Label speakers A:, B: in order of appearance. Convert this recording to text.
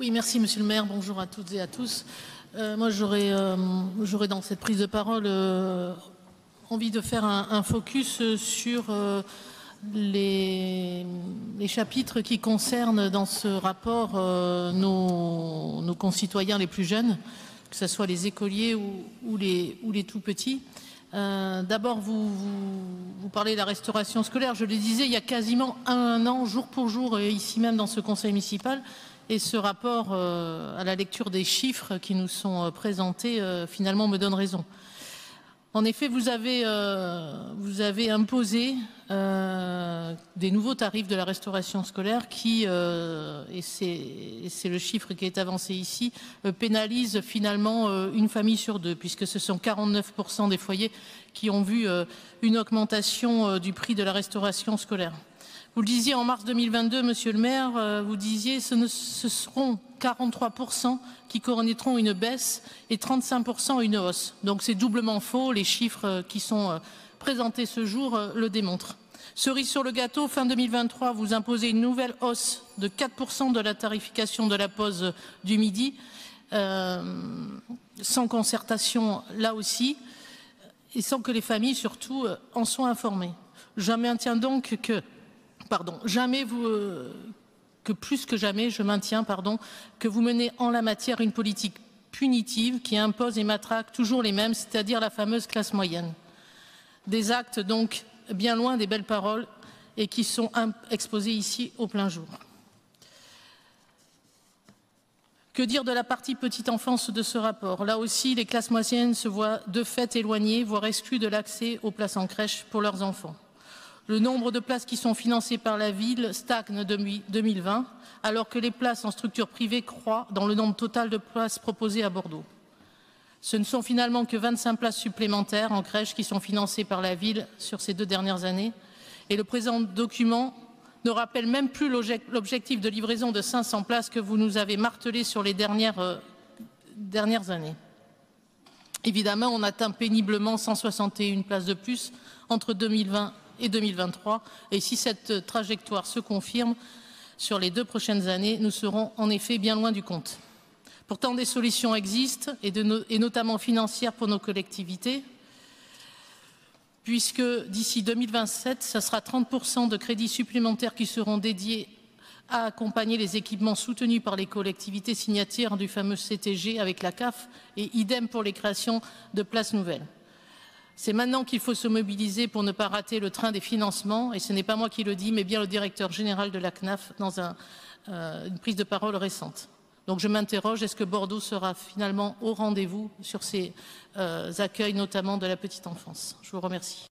A: Oui, merci Monsieur le maire. Bonjour à toutes et à tous. Moi, j'aurais dans cette prise de parole envie de faire un focus sur les chapitres qui concernent dans ce rapport nos concitoyens les plus jeunes, que ce soit les écoliers ou les tout petits. D'abord, vous parlez de la restauration scolaire. Je le disais, il y a quasiment un an, jour pour jour, ici même dans ce conseil municipal. Et ce rapport, à la lecture des chiffres qui nous sont présentés, finalement me donne raison. En effet, vous avez imposé des nouveaux tarifs de la restauration scolaire qui, et c'est le chiffre qui est avancé ici, pénalise finalement une famille sur deux, puisque ce sont 49% des foyers qui ont vu une augmentation du prix de la restauration scolaire. Vous le disiez en mars 2022, Monsieur le maire, vous disiez ce seront 43% qui connaîtront une baisse et 35% une hausse. Donc c'est doublement faux, les chiffres qui sont présentés ce jour le démontrent. Cerise sur le gâteau, fin 2023, vous imposez une nouvelle hausse de 4% de la tarification de la pause du midi, sans concertation là aussi, et sans que les familles surtout en soient informées. Je maintiens donc que plus que jamais, je maintiens que vous menez en la matière une politique punitive qui impose et matraque toujours les mêmes, c'est-à-dire la fameuse classe moyenne. Des actes donc bien loin des belles paroles et qui sont exposés ici au plein jour. Que dire de la partie petite enfance de ce rapport? Là aussi, les classes moyennes se voient de fait éloignées, voire exclues de l'accès aux places en crèche pour leurs enfants. Le nombre de places qui sont financées par la ville stagne depuis 2020, alors que les places en structure privée croient dans le nombre total de places proposées à Bordeaux. Ce ne sont finalement que 25 places supplémentaires en crèche qui sont financées par la ville sur ces 2 dernières années. Et le présent document ne rappelle même plus l'objectif de livraison de 500 places que vous nous avez martelé sur les dernières années. Évidemment, on atteint péniblement 161 places de plus entre 2020 et 2023. Et si cette trajectoire se confirme sur les 2 prochaines années, nous serons en effet bien loin du compte. Pourtant, des solutions existent, et notamment financières pour nos collectivités, puisque d'ici 2027, ce sera 30% de crédits supplémentaires qui seront dédiés à accompagner les équipements soutenus par les collectivités signataires du fameux CTG avec la CAF, et idem pour les créations de places nouvelles. C'est maintenant qu'il faut se mobiliser pour ne pas rater le train des financements, et ce n'est pas moi qui le dis, mais bien le directeur général de la CNAF dans une prise de parole récente. Donc je m'interroge, est-ce que Bordeaux sera finalement au rendez-vous sur ces accueils, notamment de la petite enfance? Je vous remercie.